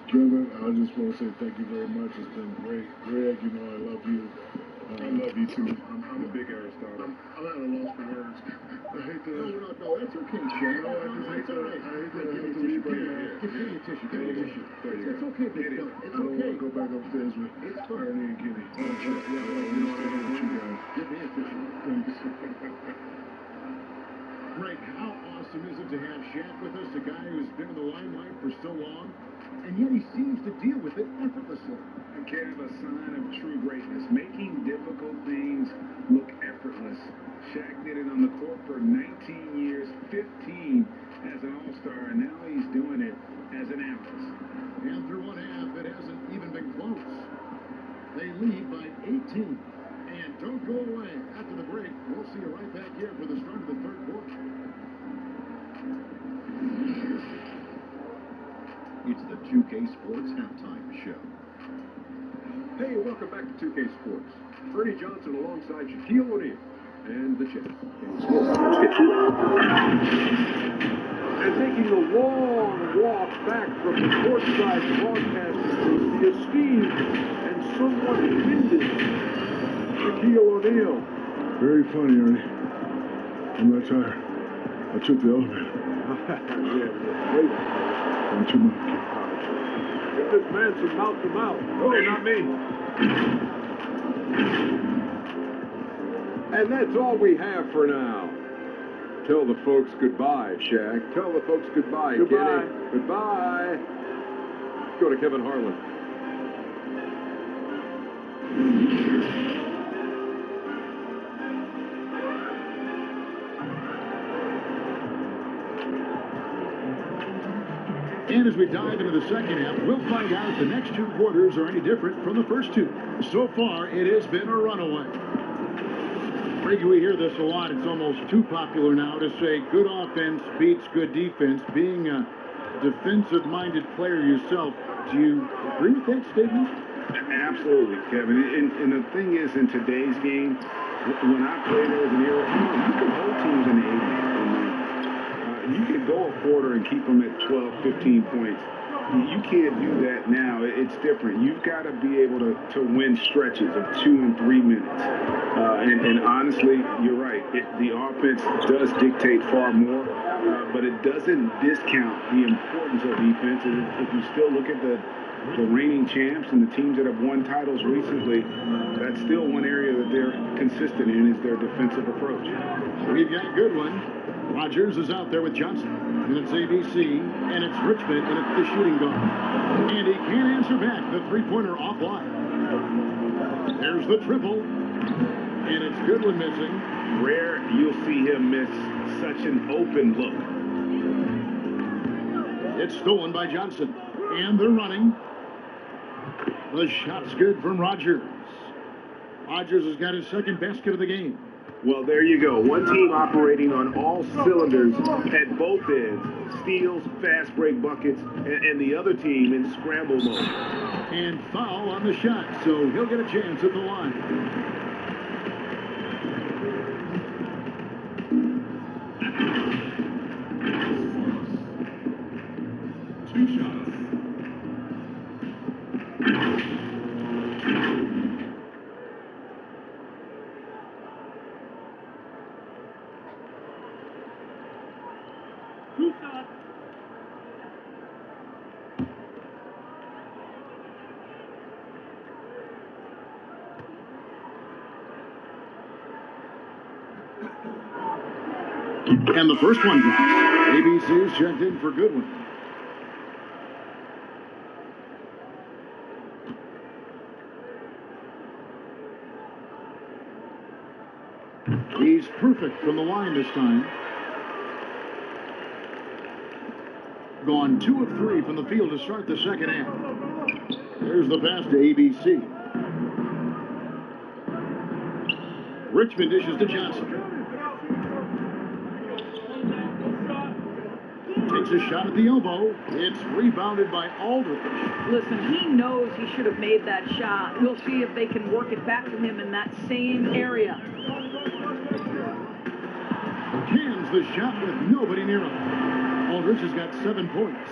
Trevor, I just want to say thank you very much. It's been great. Greg, you know I love you. I love you too. I'm a big Aristotle. I'm at a loss for words. I hate to. No, that's okay, Shane. No, I just hate to leave you here. Give me a tissue. Give me a tissue. It's okay, big dog. It's I don't want okay. to go back upstairs with Ernie and Kenny. You know I love you guys. Give me a tissue. Greg, how awesome is it to have Shaq with us, a guy who's been in the limelight for so long, and yet he seems to deal with it effortlessly. And kind of a sign of true greatness, making difficult things look effortless. Shaq did it on the court for 19 years, 15 as an all-star, and now he's doing it as an analyst. And through one half, it hasn't even been close. They lead by 18. And don't go away. After the break, we'll see you right back here for the start of the third quarter. It's the 2K Sports Halftime Show. Hey, welcome back to 2K Sports. Ernie Johnson alongside Shaquille O'Neal and the champ. And taking the long walk back from the courtside broadcasting booth, the esteemed and somewhat winded Shaquille O'Neal. Very funny, Ernie. I'm not tired. I took the elevator. Give this man some mouth to mouth. Oh, not me. And that's all we have for now. Tell the folks goodbye, Shaq. Tell the folks goodbye, Goodbye. Kenny. Goodbye. Let's go to Kevin Harlan. And as we dive into the second half, we'll find out if the next two quarters are any different from the first two. So far, it has been a runaway. Frankie, we hear this a lot. It's almost too popular now to say good offense beats good defense. Being a defensive-minded player yourself, do you agree with that statement? Absolutely, Kevin. And the thing is, in today's game, when I played as an era, you can hold teams in the 80s. You can go a quarter and keep them at 12, 15 points. You can't do that now. It's different. You've got to be able to win stretches of 2 and 3 minutes. And honestly, you're right. The offense does dictate far more, but it doesn't discount the importance of defense. And if you still look at the the reigning champs and the teams that have won titles recently, that's still one area that they're consistent in is their defensive approach. We've got Goodwin. Rogers is out there with Johnson. And it's ABC, and it's Richmond, and it's the shooting guard. And he can't answer back. The three-pointer offline. There's the triple. And it's Goodwin missing. Rare you'll see him miss such an open look. It's stolen by Johnson. And they're running. The shot's good from Rogers. Rogers has got his second basket of the game. Well, there you go. One team operating on all cylinders at both ends. Steals, fast break buckets, and the other team in scramble mode. And foul on the shot, so he'll get a chance at the line. Two shots. And the first one drops. ABC's checked in for Goodwin. He's perfect from the line this time. Gone 2 of 3 from the field to start the second half. There's the pass to ABC. Richmond dishes to Johnson. Takes a shot at the elbow. It's rebounded by Aldridge. Listen, he knows he should have made that shot. We'll see if they can work it back to him in that same area. Cans the shot with nobody near him. Aldridge has got 7 points.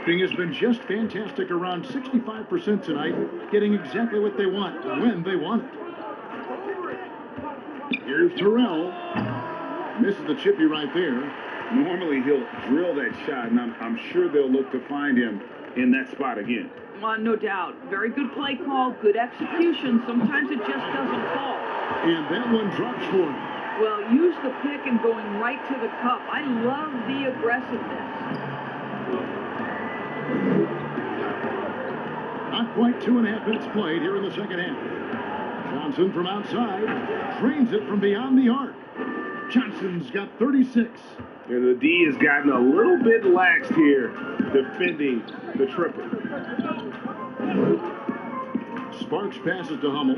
King has been just fantastic, around 65% tonight, getting exactly what they want when they want it. Here's Terrell. Misses the chippy right there. Normally he'll drill that shot, and I'm sure they'll look to find him in that spot again. No doubt. Very good play call, good execution. Sometimes it just doesn't fall. And that one drops for him. Well, use the pick and going right to the cup. I love the aggressiveness. Not quite 2.5 minutes played here in the second half. Johnson from outside drains it from beyond the arc. Johnson's got 36. And the D has gotten a little bit laxed here defending the triple. Sparks passes to Hummel.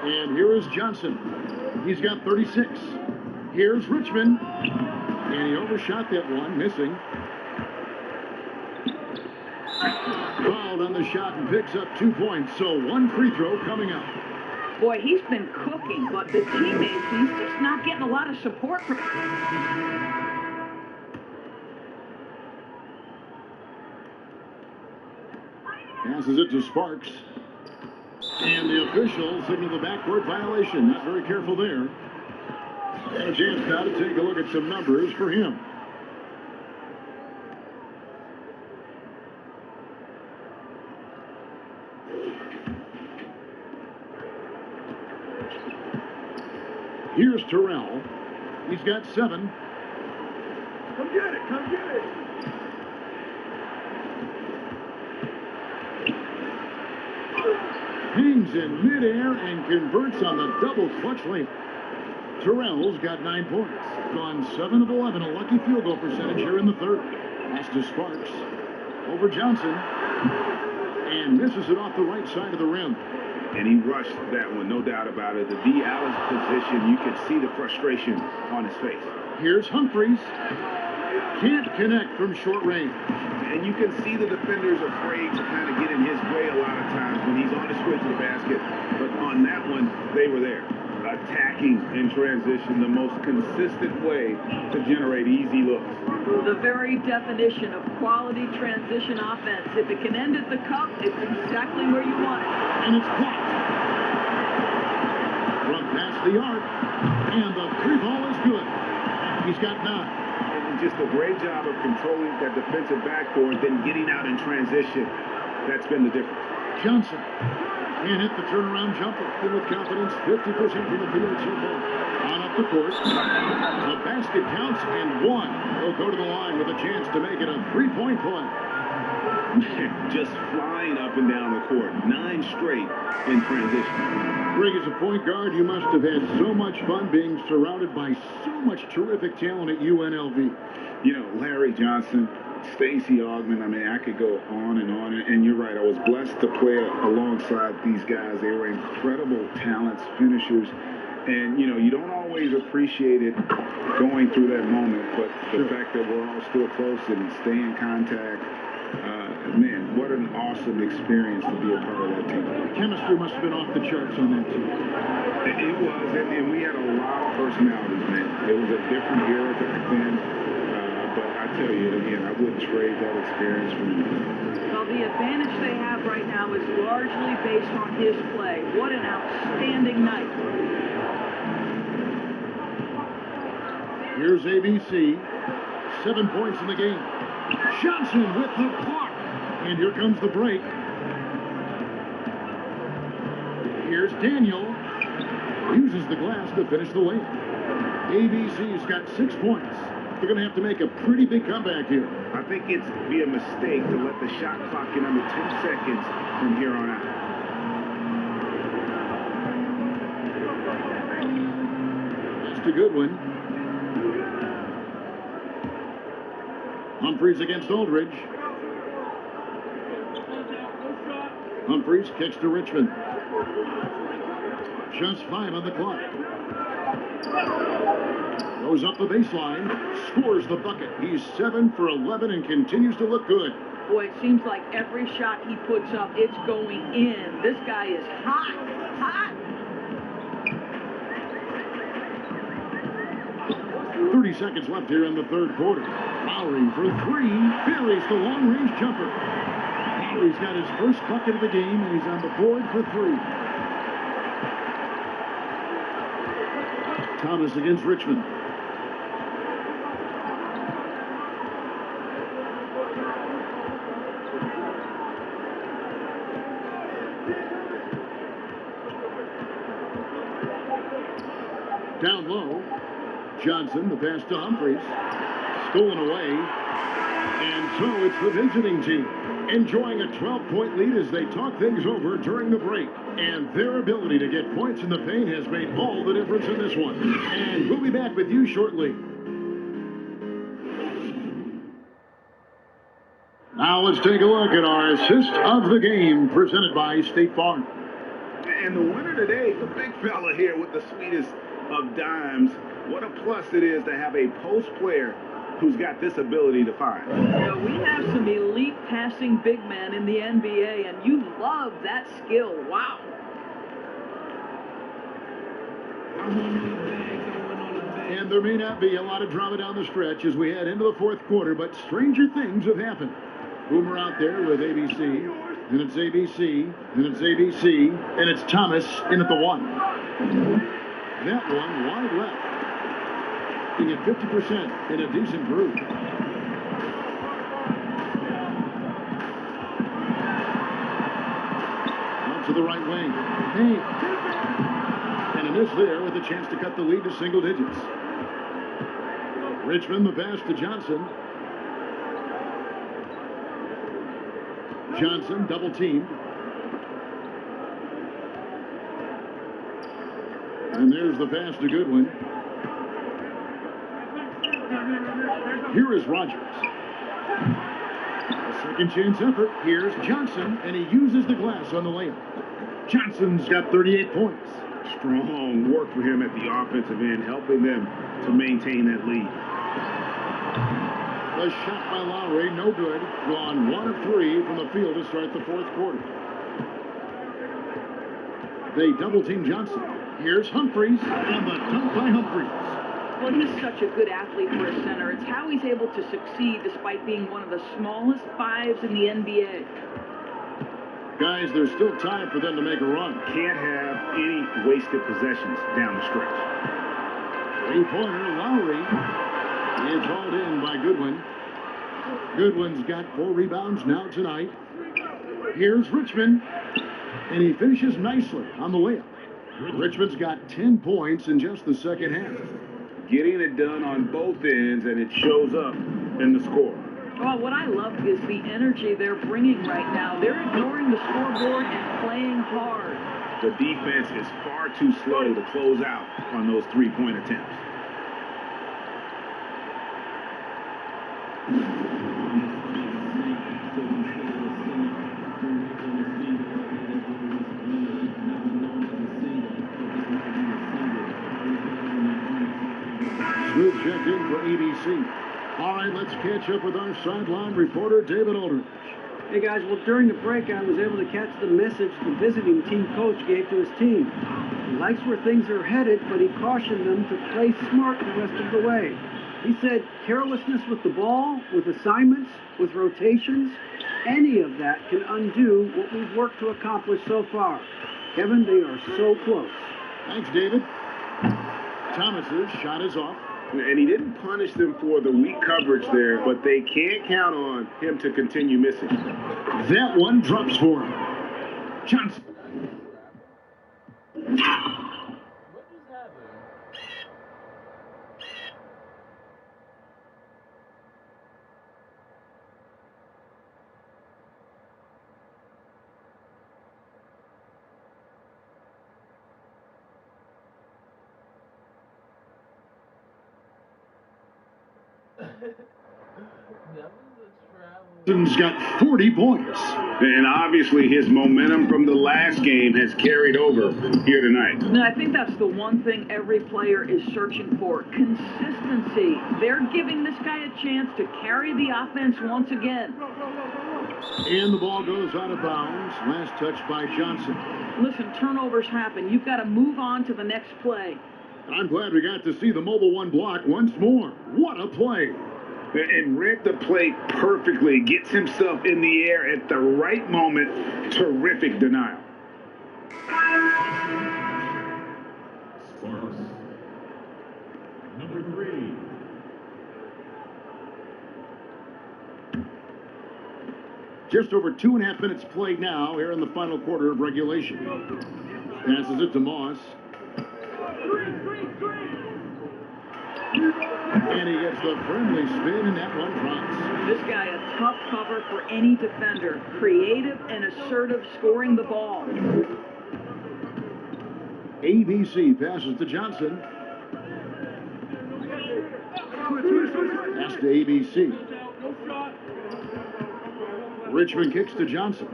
And here is Johnson. He's got 36. Here's Richmond. And he overshot that one, missing. Fouled on the shot and picks up 2 points. So 1 free throw coming up. Boy, he's been cooking, but the teammates, he's just not getting a lot of support from. Passes it to Sparks. And the official signaled the backcourt violation. Not very careful there. And a chance now to take a look at some numbers for him. Here's Terrell. He's got 7. Come get it, come get it. Hangs in midair and converts on the double clutch layup. Terrell's got 9 points. Gone 7 of 11, a lucky field goal percentage here in the third. Pass to Sparks. Over Johnson. And misses it off the right side of the rim. And he rushed that one, no doubt about it. The D. Allen's position, you could see the frustration on his face. Here's Humphreys. Can't connect from short range. And you can see the defenders afraid to kind of get in his way a lot of times when he's on his way to the basket. But on that one, they were there. Attacking in transition, the most consistent way to generate easy looks. The very definition of quality transition offense. If it can end at the cup, it's exactly where you want it. And it's blocked. Run past the arc. And the 3 ball is good. He's got 9. And just a great job of controlling that defensive backboard, then getting out in transition. That's been the difference. Johnson can't hit the turnaround jumper. And with confidence, 50% from the field so far. On up the court. The basket counts and 1. He'll go to the line with a chance to make it a 3-point play. Just flying up and down the court. 9 straight in transition. Greg, as a point guard, you must have had so much fun being surrounded by so much terrific talent at UNLV. You know, Larry Johnson, Stacey Augmon, I mean, I could go on. And you're right, I was blessed to play alongside these guys. They were incredible talents, finishers. And, you know, you don't always appreciate it going through that moment, but the fact that we're all still close and stay in contact, man, what an awesome experience to be a part of that team. Chemistry must have been off the charts on that team. It was, and we had a lot of personalities, man. It was a different era back then. But I tell you, again, I wouldn't trade that experience for anything. Well, the advantage they have right now is largely based on his play. What an outstanding night. Here's ABC. 7 points in the game. Johnson with the block. And here comes the break. Here's Daniel. Uses the glass to finish the layup. ABC's got 6 points. They're going to have to make a pretty big comeback here. I think it's be a mistake to let the shot clock get under 10 seconds from here on out. That's a good one. Humphreys against Aldridge. Humphreys kicks to Richmond. Just 5 on the clock. Goes up the baseline, scores the bucket. He's 7 for 11 and continues to look good. Boy, it seems like every shot he puts up, it's going in. This guy is hot, hot. 30 seconds left here in the third quarter. Lowry for 3, buries the long-range jumper. Lowry's got his first bucket of the game, and he's on the board for 3. Thomas against Richmond. Down low. Johnson, the pass to Humphreys. Stolen away. And so it's the visiting team enjoying a 12-point lead as they talk things over during the break. And their ability to get points in the paint has made all the difference in this one. And we'll be back with you shortly. Now let's take a look at our assist of the game presented by State Farm. And the winner today, the big fella here with the sweetest of dimes. What a plus it is to have a post player who's got this ability to find. We have some elite passing big men in the NBA, and you love that skill. Wow. And there may not be a lot of drama down the stretch as we head into the fourth quarter, but stranger things have happened. Boomer out there with ABC, and it's ABC, and it's ABC, and it's Thomas in at the 1. That one wide left. Being at 50% in a decent group. Out to the right wing. Hey. And a miss there with a chance to cut the lead to single digits. Richmond, the pass to Johnson. Johnson double teamed. And there's the pass to Goodwin. Here is Rogers. A second chance effort. Here's Johnson, and he uses the glass on the layup. Johnson's got 38 points. Strong work for him at the offensive end, helping them to maintain that lead. The shot by Lowry, no good. Gone 1 of 3 from the field to start the fourth quarter. They double team Johnson. Here's Humphries, and the dunk by Humphries. Well, he's such a good athlete for a center. It's how he's able to succeed despite being one of the smallest fives in the NBA. Guys, there's still time for them to make a run. Can't have any wasted possessions down the stretch. Three-pointer, Lowry. It's hauled in by Goodwin. Goodwin's got 4 rebounds now tonight. Here's Richmond, and he finishes nicely on the layup. Richmond's got 10 points in just the second half. Getting it done on both ends, and it shows up in the score. Well, what I love is the energy they're bringing right now. They're ignoring the scoreboard and playing hard. The defense is far too slow to close out on those three-point attempts. Smith checked in for ABC. All right, let's catch up with our sideline reporter, David Aldridge. Hey guys, well during the break I was able to catch the message the visiting team coach gave to his team. He likes where things are headed, but he cautioned them to play smart the rest of the way. He said carelessness with the ball, with assignments, with rotations, any of that can undo what we've worked to accomplish so far. Kevin, they are so close. Thanks, David. Thomas's shot is off. And he didn't punish them for the weak coverage there, but they can't count on him to continue missing. That one drops for him. Johnson. Johnson's got 40 points. And obviously his momentum from the last game has carried over here tonight. And I think that's the one thing every player is searching for, consistency. They're giving this guy a chance to carry the offense once again. And the ball goes out of bounds. Last touch by Johnson. Listen, turnovers happen. You've got to move on to the next play. I'm glad we got to see the mobile one block once more. What a play. And read the play perfectly. Gets himself in the air at the right moment. Terrific denial. Sparks. Number 3. Just over 2.5 minutes played now here in the final quarter of regulation. Passes it to Moss. And he gets the friendly spin, and that one drops. This guy, a tough cover for any defender. Creative and assertive scoring the ball. ABC passes to Johnson. Pass to ABC. Richmond kicks to Johnson.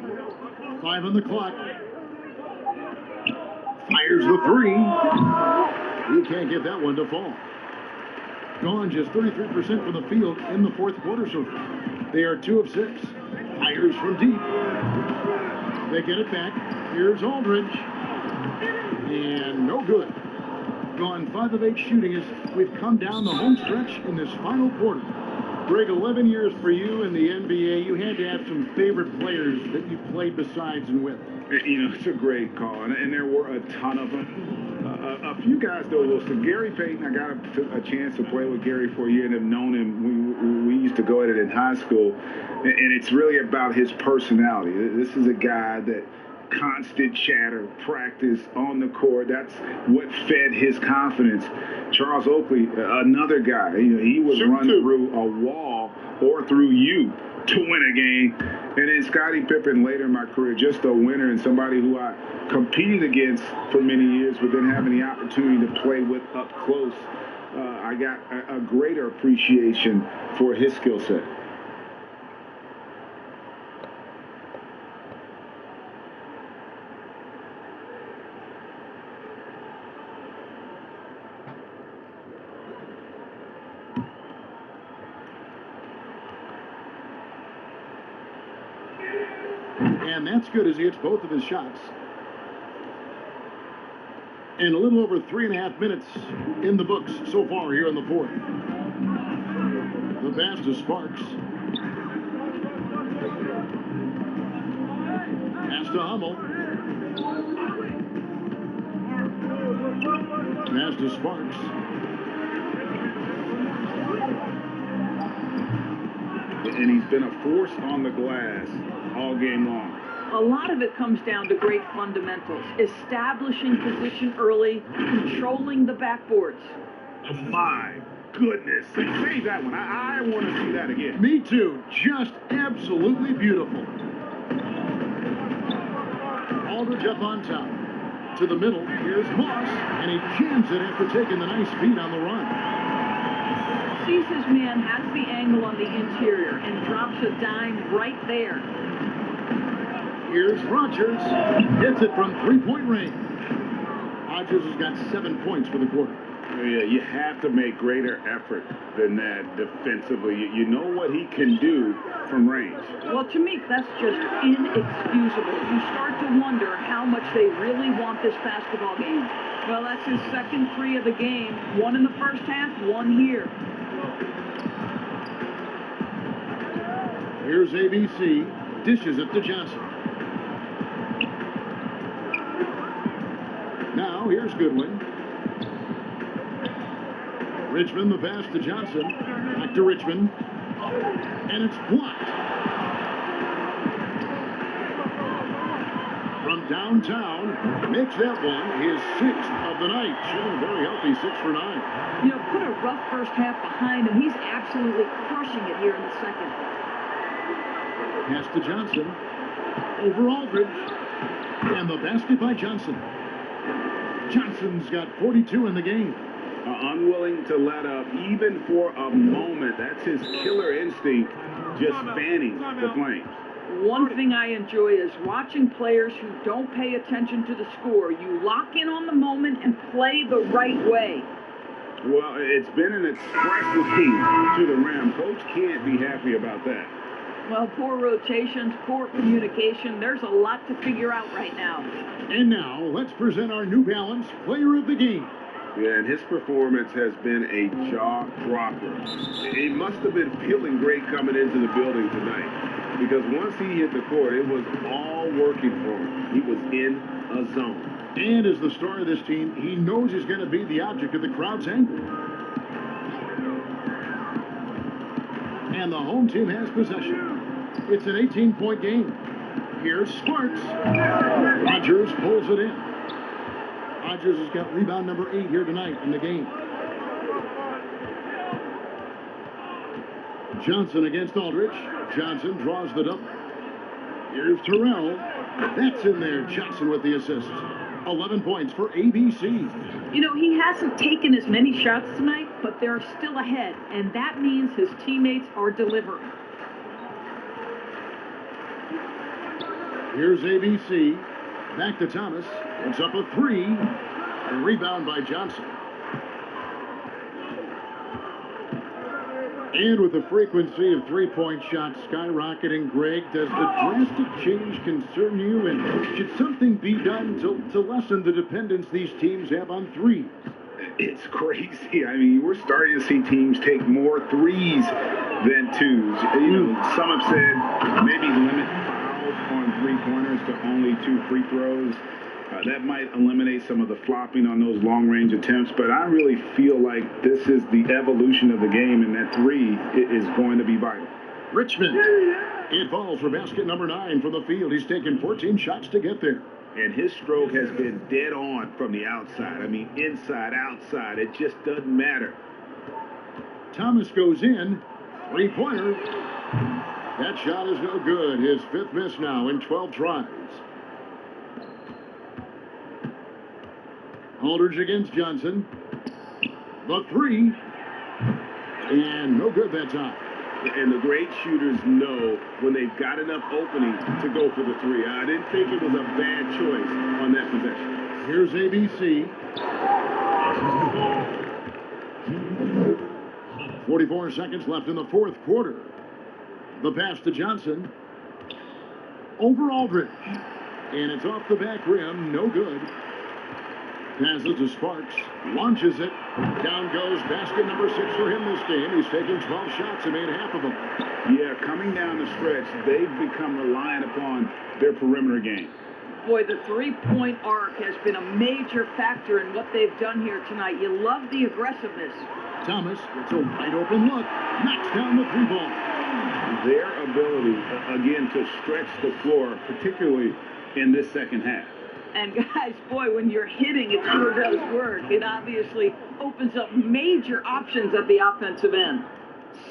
5 on the clock. Fires the three. He can't get that one to fall. Gone just 33% from the field in the fourth quarter so far. They are 2 of 6. Fires from deep. They get it back. Here's Aldridge. And no good. Gone 5 of 8 shooting as we've come down the home stretch in this final quarter. Greg, 11 years for you in the NBA. You had to have some favorite players that you played besides and with. You know, it's a great call, and there were a ton of them. A few guys, though, so Gary Payton, I got a chance to play with Gary for a year and have known him. We used to go at it in high school, and it's really about his personality. This is a guy that constant chatter, practice on the court. That's what fed his confidence. Charles Oakley, another guy, he would run through a wall or through you to win a game. And then Scottie Pippen later in my career, just a winner and somebody who I competed against for many years, but then having the opportunity to play with up close, I got a greater appreciation for his skill set. And that's good as he hits both of his shots. And a little over 3.5 minutes in the books so far here in the fourth. The pass to Sparks. Pass to Hummel. Pass to Sparks. And he's been a force on the glass all game long. A lot of it comes down to great fundamentals, establishing position early, controlling the backboards. Oh my goodness. Say that one. I want to see that again. Me too. Just absolutely beautiful. Aldridge up on top. To the middle. Here's Moss. And he jams it after taking the nice feed on the run. Sees his man, has the angle on the interior, and drops a dime right there. Here's Rogers. Hits it from three-point range. Rogers has got 7 points for the quarter. Yeah, you have to make greater effort than that defensively. You know what he can do from range. Well, to me, that's just inexcusable. You start to wonder how much they really want this basketball game. Well, that's his second 3 of the game. 1 in the first half, 1 here. Here's ABC. Dishes it to Johnson. Now, here's Goodwin. Richmond, the pass to Johnson. Back to Richmond. And it's blocked. From downtown, makes that one his 6th of the night. Shooting very healthy, 6 for 9. Put a rough first half behind him. He's absolutely crushing it here in the second. Pass to Johnson. Over Aldridge. And the basket by Johnson. Johnson's got 42 in the game. Unwilling to let up even for a moment. That's his killer instinct, just fanning the flames. One thing I enjoy is watching players who don't pay attention to the score. You lock in on the moment and play the right way. Well, it's been an express lane to the rim. Coach can't be happy about that. Well, poor rotations, poor communication. There's a lot to figure out right now. And now, let's present our New Balance Player of the Game. Yeah, and his performance has been a jaw-dropper. He must have been feeling great coming into the building tonight, because once he hit the court, it was all working for him. He was in a zone. And as the star of this team, he knows he's going to be the object of the crowd's anger. And the home team has possession. It's an 18-point game. Here's Sparks. Rogers pulls it in. Rogers has got rebound number 8 here tonight in the game. Johnson against Aldridge. Johnson draws the double. Here's Terrell. That's in there. Johnson with the assist. 11 points for ABC. He hasn't taken as many shots tonight, but they're still ahead, and that means his teammates are delivering. Here's ABC. Back to Thomas. It's up a 3. A rebound by Johnson. And with the frequency of three-point shots skyrocketing, Greg, does the drastic change concern you? And should something be done to lessen the dependence these teams have on threes? It's crazy. I mean, we're starting to see teams take more threes than twos. You know, some have said maybe limit fouls on three-pointers to only 2 free throws. That might eliminate some of the flopping on those long-range attempts, but I really feel like this is the evolution of the game, and that 3 is going to be vital. Richmond. It falls for basket number 9 from the field. He's taken 14 shots to get there. And his stroke has been dead on from the outside. I mean, inside, outside, it just doesn't matter. Thomas goes in. Three-pointer. That shot is no good. His 5th miss now in 12 tries. Aldridge against Johnson. The 3. And no good that time. And the great shooters know when they've got enough opening to go for the 3. I didn't think it was a bad choice on that possession. Here's ABC. 44 seconds left in the 4th quarter. The pass to Johnson. Over Aldridge. And it's off the back rim. No good. Passes to Sparks, launches it, down goes basket number 6 for him this game. He's taken 12 shots and made half of them. Yeah, coming down the stretch, they've become reliant upon their perimeter game. Boy, the three-point arc has been a major factor in what they've done here tonight. You love the aggressiveness. Thomas gets a wide open look, knocks down the 3-ball. Their ability, again, to stretch the floor, particularly in this second half. And guys, boy, when you're hitting, it sure does work. It obviously opens up major options at the offensive end.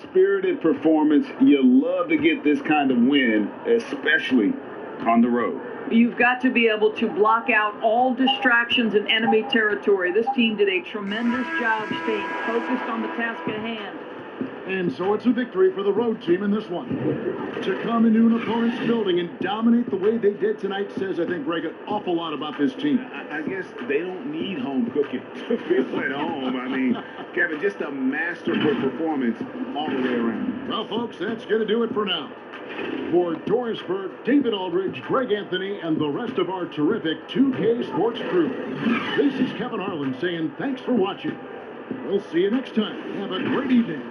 Spirited performance. You love to get this kind of win, especially on the road. You've got to be able to block out all distractions in enemy territory. This team did a tremendous job staying focused on the task at hand. And so it's a victory for the road team in this one. To come into an opponent's building and dominate the way they did tonight says, I think, Greg, an awful lot about this team. I guess they don't need home cooking to feel at home. I mean, Kevin, just a masterful performance all the way around. Well, folks, that's going to do it for now. For Dorisburg, David Aldridge, Greg Anthony, and the rest of our terrific 2K Sports crew, this is Kevin Harlan saying thanks for watching. We'll see you next time. Have a great evening.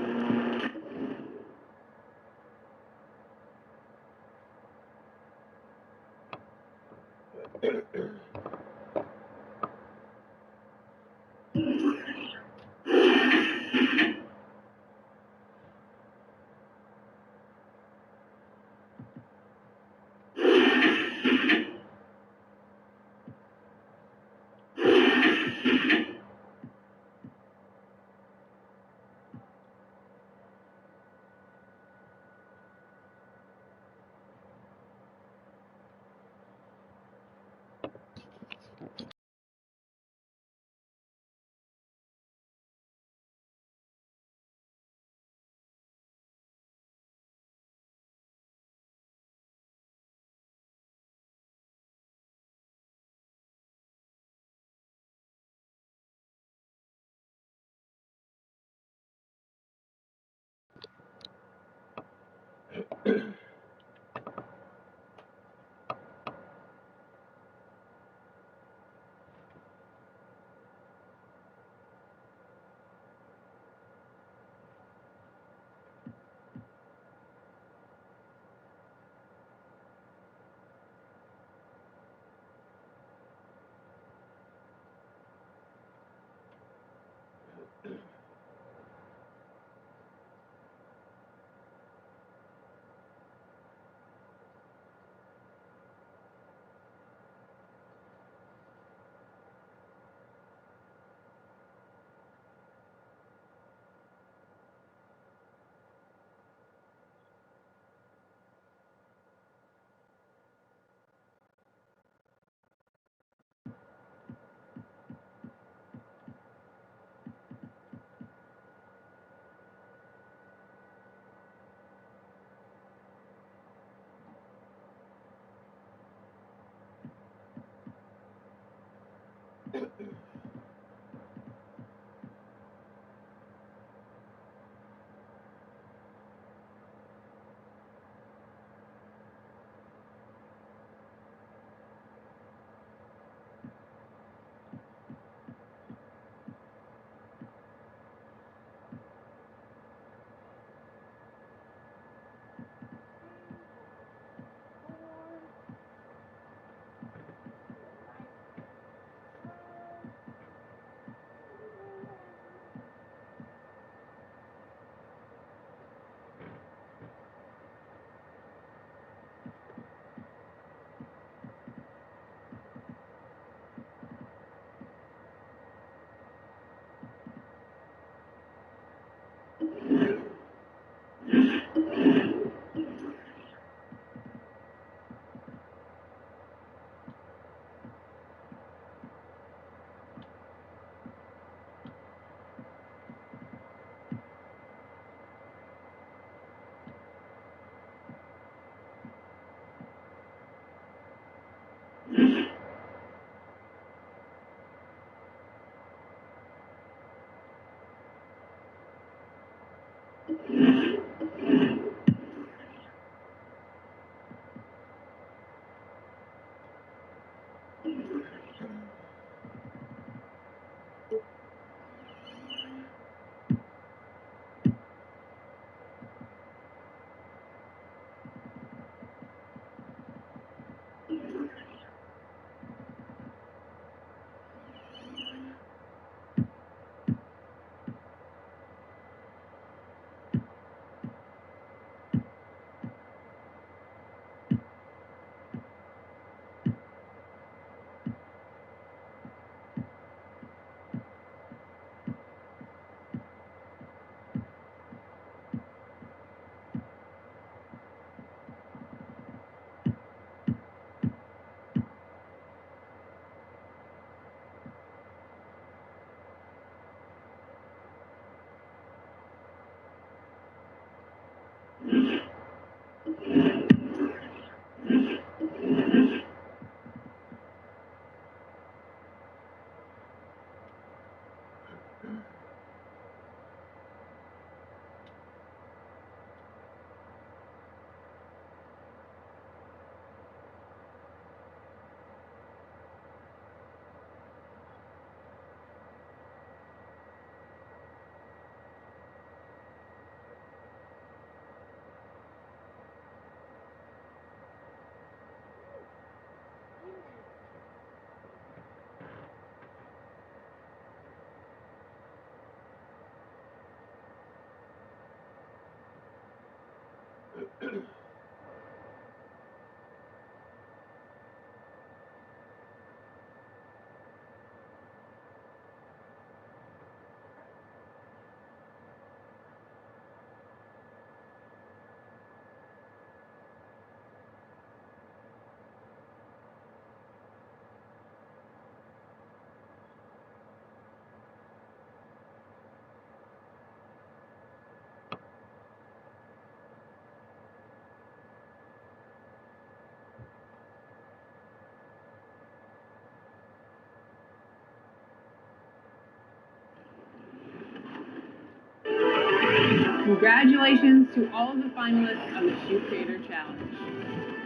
Congratulations to all of the finalists of the Shoe Creator Challenge.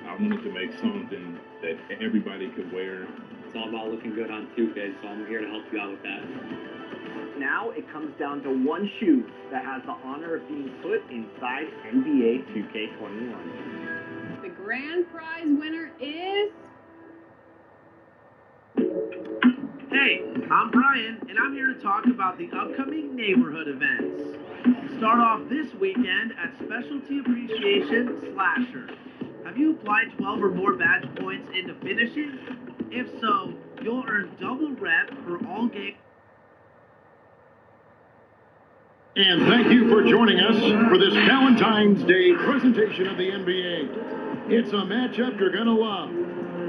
I wanted to make something that everybody could wear. It's all about looking good on 2K, so I'm here to help you out with that. Now it comes down to one shoe that has the honor of being put inside NBA 2K21. The grand prize winner is... Hey, I'm Brian, and I'm here to talk about the upcoming neighborhood events. Start off this weekend at Specialty Appreciation Slasher. Have you applied 12 or more badge points into finishing? If so, you'll earn double rep for all games. And thank you for joining us for this Valentine's Day presentation of the NBA. It's a matchup you're going to love.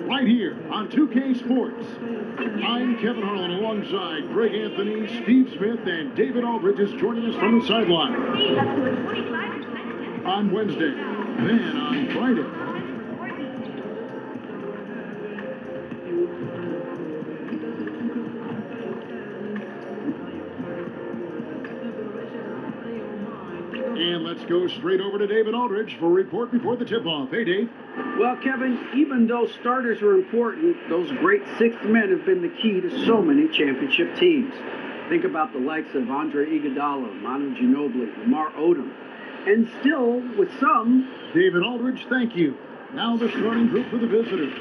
Right here on 2K Sports. I'm Kevin Harlan alongside Greg Anthony, Steve Smith, and David Aldridge is joining us from the sideline. On Wednesday, then on Friday. let's go straight over to David Aldridge for a report before the tip-off. Hey, Dave. Well, Kevin, even though starters are important, those great sixth men have been the key to so many championship teams. Think about the likes of Andre Iguodala, Manu Ginobili, Lamar Odom. And still, with some... David Aldridge, thank you. Now the starting group for the visitors.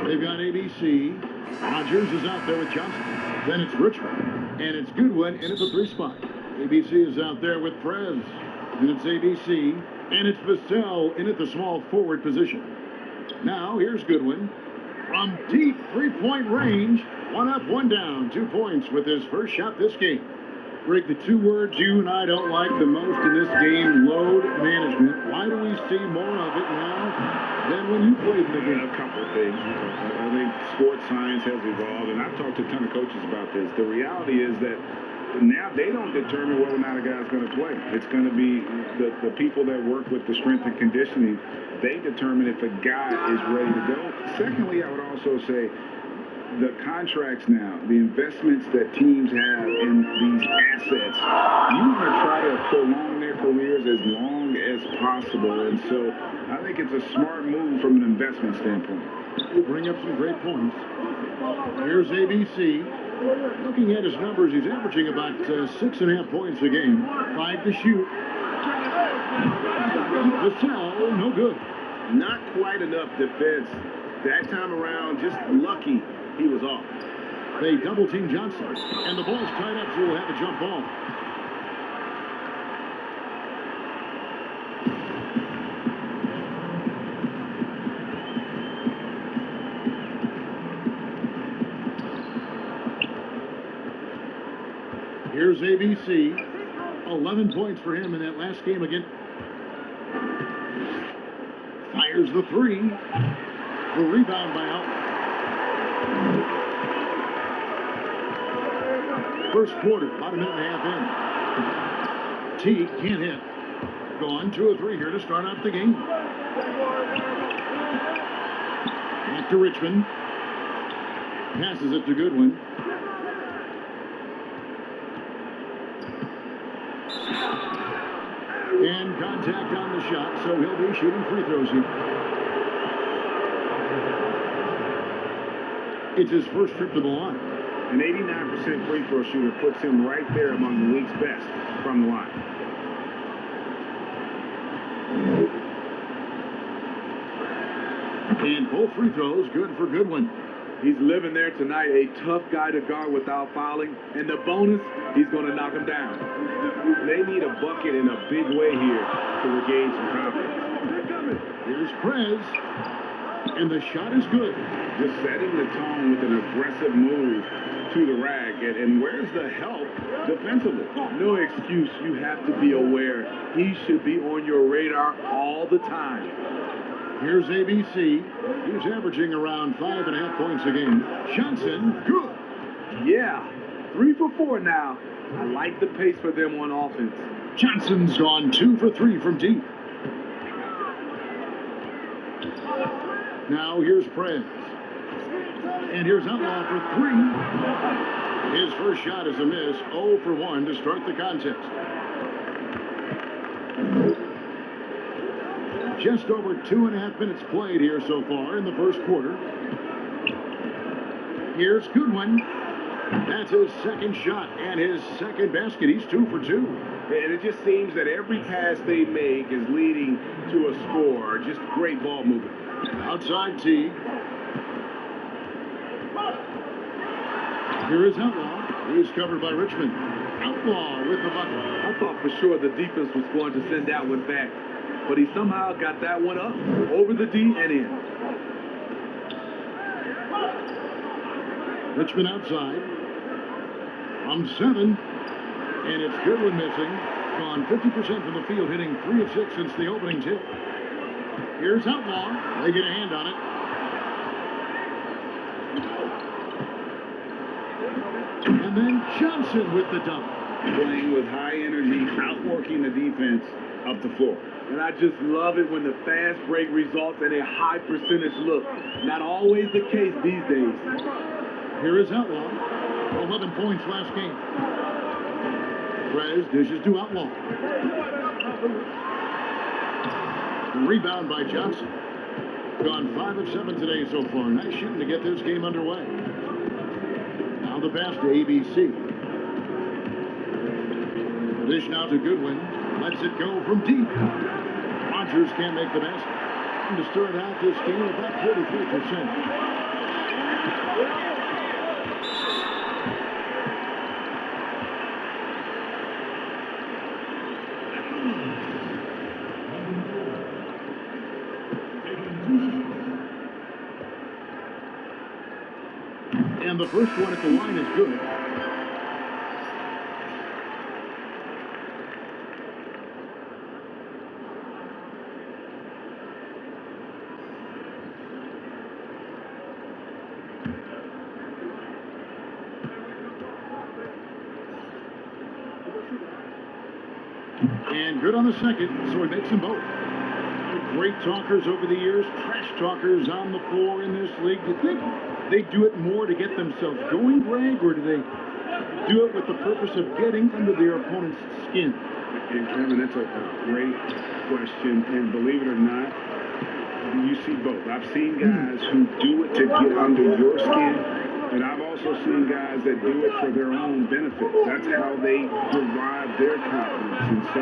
They've got ABC. Rogers is out there with Johnson. Then it's Richmond. And it's Goodwin in at the 3 spot. ABC is out there with Prez. Then it's ABC. And it's Vassell in at the small forward position. Now here's Goodwin. From deep three-point range. 1 up, 1 down. 2 points with his first shot this game. Greg, the 2 words you and I don't like the most in this game, load management. Why do we see more of it now than when you played in the game? A couple of things. I think sports science has evolved, and I've talked to a ton of coaches about this. The reality is that now they don't determine whether or not a guy's going to play. It's going to be the people that work with the strength and conditioning. They determine if a guy is ready to go. Secondly, I would also say the contracts now, the investments that teams have in these assets, you want to try to prolong their careers as long as possible. And so I think it's a smart move from an investment standpoint. We'll bring up some great points. Here's ABC. Looking at his numbers, he's averaging about 6.5 points a game. 5 to shoot. Vassell, no good. Not quite enough defense. That time around, just lucky he was off. They double-team Johnson, and the ball's tied up, so we'll have a jump ball. Here's ABC. 11 points for him in that last game again. Fires the 3. The rebound by Al. First quarter, about a minute and a half in. T can't hit. Gone 2 of 3 here to start off the game. Back to Richmond. Passes it to Goodwin. And contact on the shot, so he'll be shooting free throws here. It's his first trip to the line. An 89% free throw shooter puts him right there among the league's best from the line. And both free throws good for Goodwin. He's living there tonight, a tough guy to guard without fouling. And the bonus, he's going to knock him down. They need a bucket in a big way here to regain some confidence. Here's Prez. And the shot is good. Just setting the tone with an aggressive move to the rack. And where's the help defensively? No excuse. You have to be aware. He should be on your radar all the time. Here's ABC. He's averaging around 5.5 points a game. Johnson, good. Yeah, 3 for 4 now. I like the pace for them on offense. Johnson's gone 2 for 3 from deep. Now here's Prez. And here's Outlaw for 3. His first shot is a miss. 0 for 1 to start the contest. Just over 2.5 minutes played here so far in the first quarter. Here's Goodwin. That's his second shot and his second basket. He's 2 for 2. And it just seems that every pass they make is leading to a score. Just great ball movement. Outside T. Here is Outlaw. He's covered by Richmond. Outlaw with the bucket. I thought for sure the defense was going to send that one back, but he somehow got that one up, over the D and in. Richmond outside. From 7. And it's Goodwin missing. Gone 50% from the field, hitting 3 of 6 since the opening tip. Here's Outlaw. They get a hand on it. And then Johnson with the dunk. Playing with high energy, outworking the defense up the floor. And I just love it when the fast break results in a high percentage look. Not always the case these days. Here is Outlaw. 11 points last game. Prez dishes to Outlaw. Rebound by Johnson. Gone 5 of 7 today so far. Nice shooting to get this game underway. Now the pass to ABC. Dish now to Goodwin. Lets it go from deep. Rogers can't make the basket. And to start out this game, about 43%. And the first one at the line is good. And good on the second, so he makes them both. Great talkers over the years, trash talkers on the floor in this league. Do you think they do it more to get themselves going, Greg, or do they do it with the purpose of getting under their opponent's skin? And Kevin, that's a great question, and believe it or not, you see both. I've seen guys who do it to get under your skin, and I've also seen guys that do it for their own benefit. That's how they derive their confidence. And so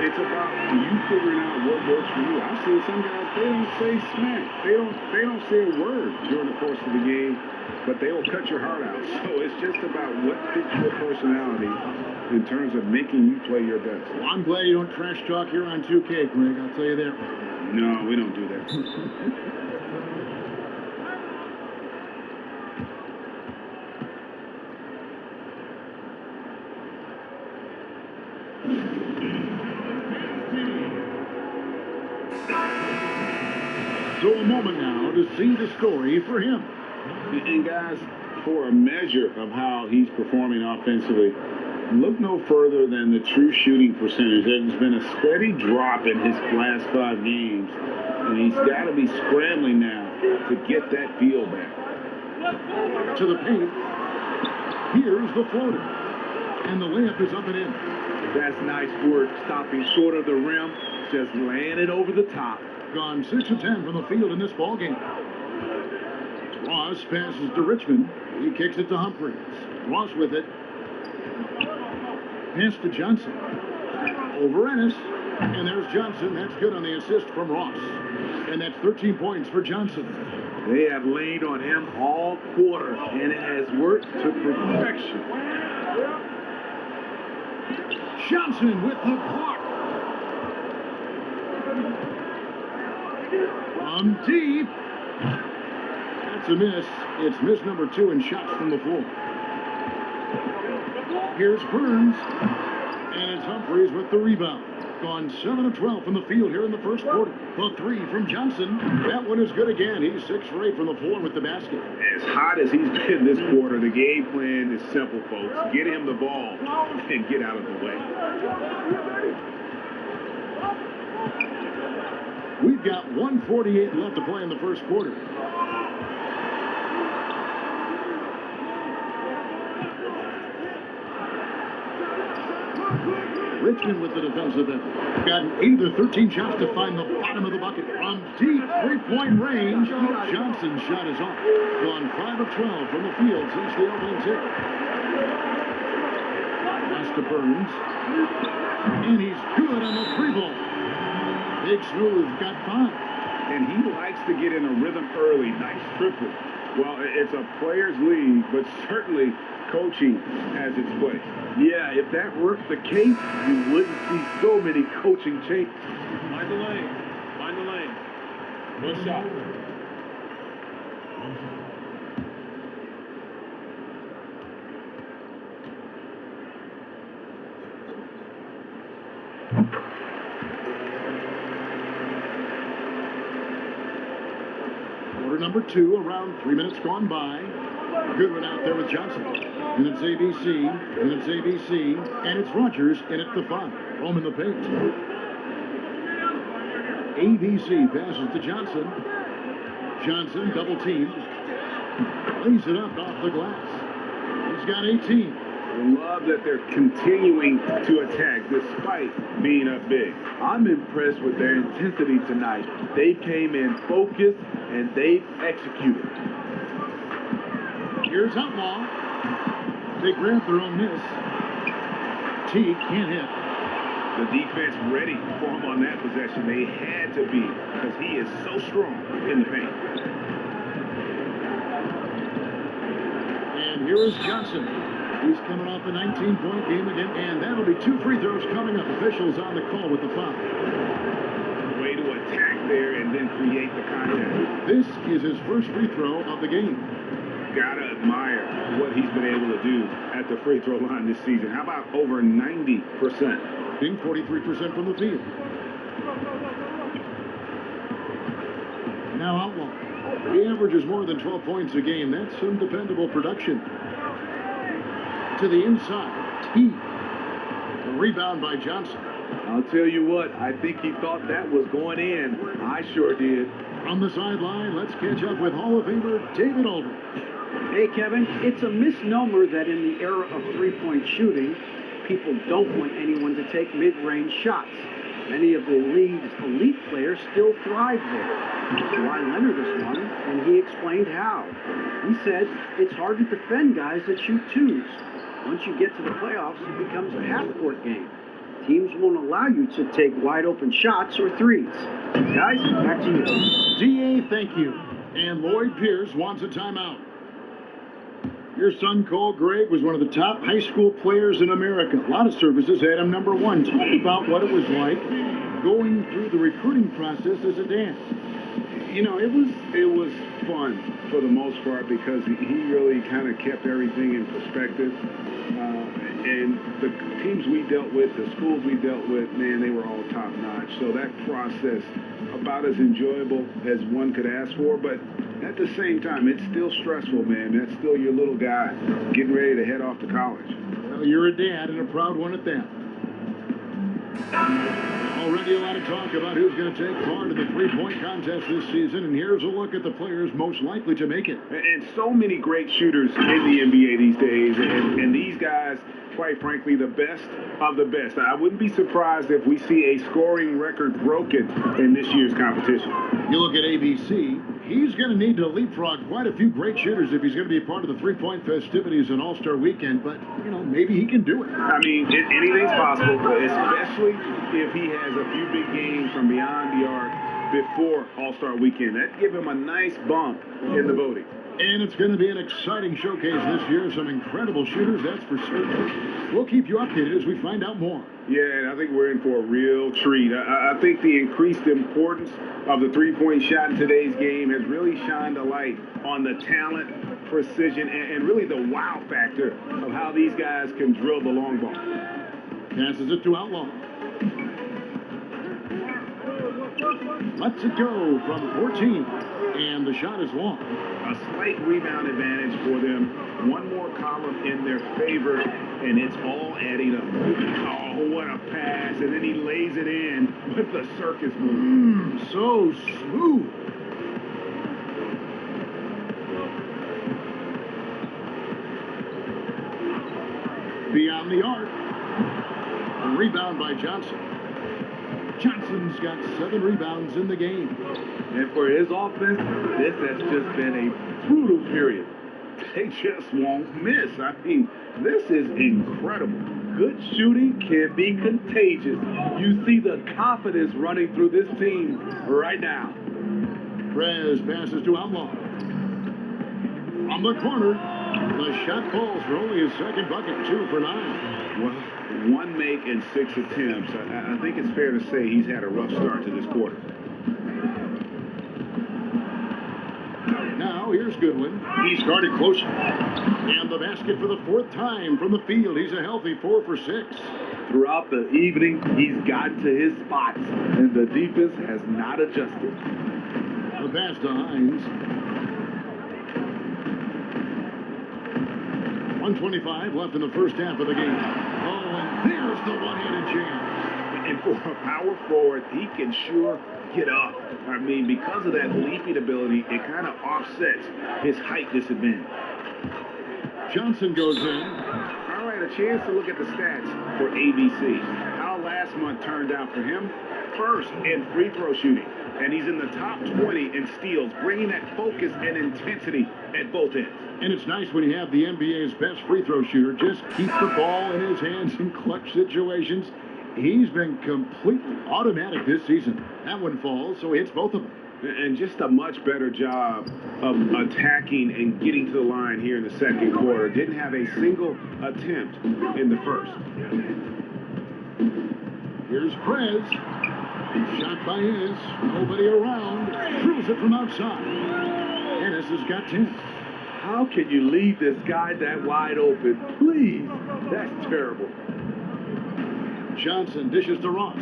it's about you figuring out what works for you. I've seen some guys, they don't say smack. They don't say a word during the course of the game, but they will cut your heart out. So it's just about what fits your personality in terms of making you play your best. Well, I'm glad you don't trash talk here on 2K, Greg. I'll tell you that. No, we don't do that. So a moment now to see the story for him. And guys, for a measure of how he's performing offensively, look no further than the true shooting percentage. There's been a steady drop in his last 5 games, and he's got to be scrambling now to get that feel back. To the paint. Here's the floater. And the layup is up and in. That's nice work, stopping short of the rim, just laying it over the top. Gone 6 of 10 from the field in this ballgame. Ross passes to Richmond. He kicks it to Humphries. Ross with it. Pass to Johnson. Over Ennis. And there's Johnson. That's good on the assist from Ross. And that's 13 points for Johnson. They have leaned on him all quarter, and it has worked to perfection. Johnson with the block. From deep. That's a miss. It's miss number 2 in shots from the floor. Here's Burns. And it's Humphries with the rebound. Gone 7 of 12 from the field here in the first quarter. The 3 from Johnson. That one is good again. He's 6 for 8 from the floor with the basket. As hot as he's been this quarter, the game plan is simple, folks. Get him the ball and get out of the way. We've got 1:48 left to play in the first quarter. Richmond with the defensive effort. Got 8 of 13 shots to find the bottom of the bucket. From deep three-point range, Johnson's shot is off. Gone 5 of 12 from the field since the opening tip. Pass to Burns. And he's good on the 3-ball. Big Smooth got 5. And he likes to get in a rhythm early. Nice triple. Well, it's a player's league, but certainly coaching has its place. Yeah, if that weren't the case, you wouldn't see so many coaching changes. Find the lane. Find the lane. Good shot. Quarter number 2, around 3 minutes gone by. Goodwin out there with Johnson. And it's ABC, and it's ABC, and it's Rogers in at the 5. Home in the paint. ABC passes to Johnson. Johnson double teamed. Lays it up off the glass. He's got 18. Love that they're continuing to attack despite being up big. I'm impressed with their intensity tonight. They came in focused and they've executed. Here's Outlaw. They grab their own miss. Teague can't hit. The defense ready for him on that possession. They had to be because he is so strong in the paint. And here is Johnson. He's coming off a 19-point game again, and that'll be 2 free throws coming up. Officials on the call with the foul. Way to attack there and then create the contact. This is his first free throw of the game. Gotta admire what he's been able to do at the free throw line this season. How about over 90%? Being 43% from the field. Now Outlaw. He averages more than 12 points a game. That's some dependable production. To the inside. T. A rebound by Johnson. I'll tell you what, I think he thought that was going in. I sure did. From the sideline, let's catch up with Hall of Famer David Aldridge. Hey, Kevin, it's a misnomer that in the era of three-point shooting, people don't want anyone to take mid-range shots. Many of the league's elite players still thrive there. Kawhi Leonard is one, and he explained how. He said it's hard to defend guys that shoot twos. Once you get to the playoffs, it becomes a half-court game. Teams won't allow you to take wide-open shots or threes. Guys, back to you. DA, thank you. And Lloyd Pierce wants a timeout. Your son, Cole Gregg, was one of the top high school players in America. A lot of services had him number 1. Talk about what it was like going through the recruiting process as a dad. You know, it was fun for the most part because he really kind of kept everything in perspective. And the teams we dealt with, the schools we dealt with, man, they were all top-notch. So that process, about as enjoyable as one could ask for, but at the same time, it's still stressful, man. That's still your little guy getting ready to head off to college. Well, you're a dad and a proud one at that. Already a lot of talk about who's going to take part in the three-point contest this season, and here's a look at the players most likely to make it. And so many great shooters in the NBA these days, and these guys, quite frankly, the best of the best. I wouldn't be surprised if we see a scoring record broken in this year's competition. You look at ABC, he's going to need to leapfrog quite a few great shooters if he's going to be a part of the three-point festivities on All-Star Weekend, but, you know, maybe he can do it. I mean, anything's possible, especially if he has a few big games from beyond the arc before All-Star Weekend. That'd give him a nice bump in the voting. And it's going to be an exciting showcase this year. Some incredible shooters, that's for certain. We'll keep you updated as we find out more. Yeah, and I think we're in for a real treat. I think the increased importance of the three-point shot in today's game has really shined a light on the talent, precision, and really the wow factor of how these guys can drill the long ball. Passes it to Outlaw. Lets it go from 14. And the shot is long. A slight rebound advantage for them. One more column in their favor, and it's all adding up. Oh, what a pass. And then he lays it in with the circus move. So smooth. Beyond the arc. A rebound by Johnson. Johnson's got 7 rebounds in the game. And for his offense, this has just been a brutal period. They just won't miss. I mean, this is incredible. Good shooting can be contagious. You see the confidence running through this team right now. Perez passes to Outlaw. On the corner, the shot falls for only his second bucket, 2 for 9. Well, 1 make and 6 attempts. I think it's fair to say he's had a rough start to this quarter. Now, here's Goodwin. He's guarded closely. And the basket for the 4th time from the field. He's a healthy 4 for 6. Throughout the evening, he's got to his spots, and the defense has not adjusted. The pass to Hines. 1:25 left in the first half of the game. Oh, and there's the one-handed jam. And for a power forward, he can sure get up. I mean, because of that leaping ability, it kind of offsets his height disadvantage. Johnson goes in. finally had a chance to look at the stats for ABC. How last month turned out for him? First in free throw shooting, and he's in the top 20 in steals, bringing that focus and intensity at both ends. And it's nice when you have the NBA's best free throw shooter just keep the ball in his hands in clutch situations. He's been completely automatic this season. That one falls, so he hits both of them. And just a much better job of attacking and getting to the line here in the second quarter. Didn't have a single attempt in the first. Here's Prez. Shot by Ennis. Nobody around. Throws it from outside. Ennis has got 10. How can you leave this guy that wide open? Please. That's terrible. Johnson dishes to Ross.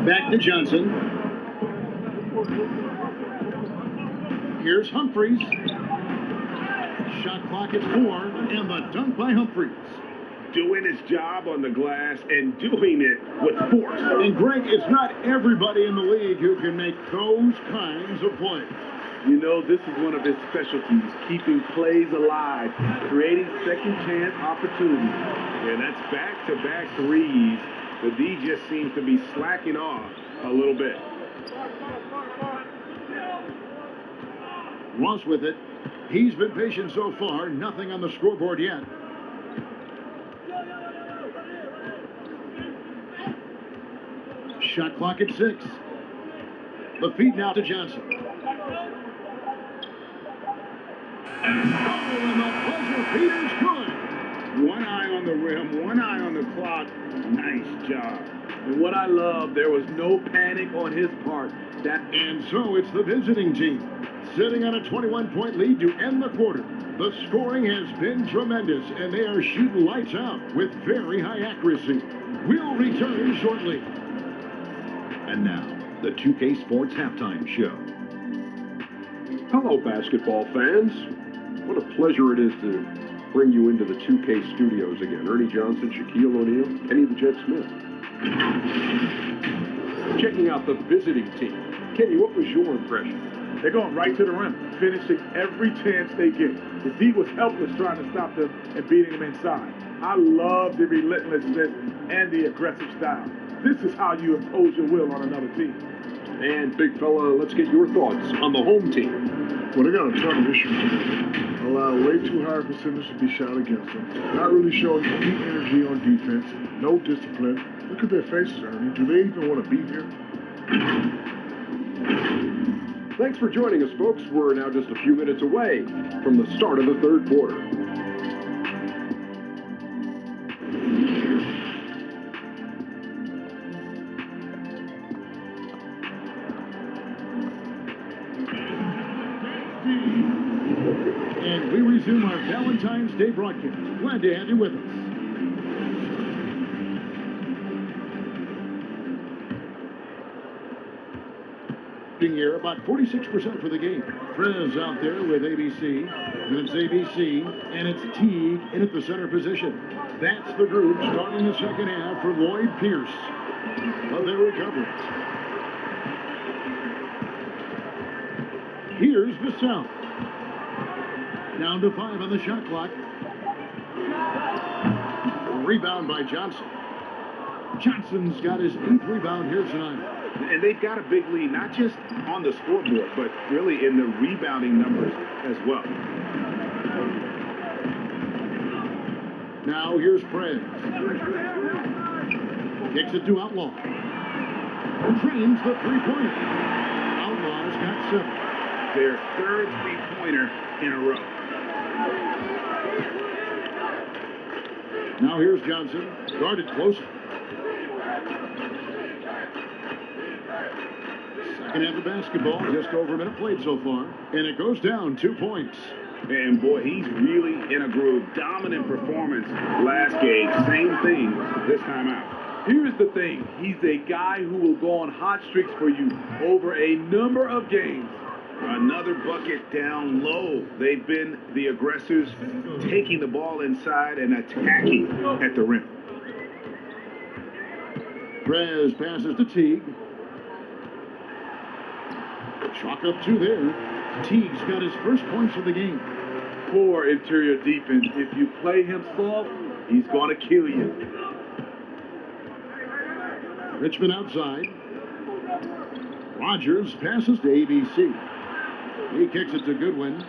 Back to Johnson. Here's Humphries. Shot clock at 4, and the dunk by Humphries. Doing his job on the glass and doing it with force. And Greg, it's not everybody in the league who can make those kinds of plays. You know, this is one of his specialties, keeping plays alive, creating second chance opportunities. Yeah, that's back-to-back threes. The D just seems to be slacking off a little bit. Ross with it. He's been patient so far. Nothing on the scoreboard yet. Shot clock at 6. The feed now to Johnson. And the buzzer beater's good. One eye on the rim, one eye on the clock. Nice job. And what I love, there was no panic on his part. And so it's the visiting team, sitting on a 21-point lead to end the quarter. The scoring has been tremendous, and they are shooting lights out with very high accuracy. We'll return shortly. And now, the 2K Sports Halftime Show. Hello, basketball fans. What a pleasure it is to bring you into the 2K studios again. Ernie Johnson, Shaquille O'Neal, Kenny the Jet Smith. Checking out the visiting team. Kenny, what was your impression? They're going right to the rim, finishing every chance they get. The D was helpless trying to stop them and beating them inside. I love the relentlessness and the aggressive style. This is how you impose your will on another team. And, big fella, let's get your thoughts on the home team. Well, they got a ton of issues today. Allow way too high a percentage to be shot against them. Not really showing any energy on defense. No discipline. Look at their faces, Ernie. Do they even want to be here? Thanks for joining us, folks. We're now just a few minutes away from the start of the third quarter. And we resume our Valentine's Day broadcast. Glad to have you with us. Here, about 46% for the game. Prez out there with ABC. And it's ABC, and it's Teague in at the center position. That's the group starting the second half for Lloyd Pierce. But they recover it. Here's Vassell. Down to 5 on the shot clock. Rebound by Johnson. Johnson's got his 8th rebound here tonight. And they've got a big lead, not just on the scoreboard, but really in the rebounding numbers as well. Now here's Prez. Kicks it to Outlaw. Trains the three-pointer. Outlaw's got 7. Their third three-pointer in a row. Now here's Johnson. Guarded closer. Second half of basketball, just over a minute played so far. And it goes down 2 points. And boy, he's really in a groove. Dominant performance last game. Same thing this time out. Here's the thing. He's a guy who will go on hot streaks for you over a number of games. Another bucket down low. They've been the aggressors, taking the ball inside and attacking at the rim. Prez passes to Teague. Chalk up 2 there. Teague's got his first points of the game. Poor interior defense. If you play him soft, he's going to kill you. Richmond outside. Rogers passes to ABC. He kicks it to Goodwin.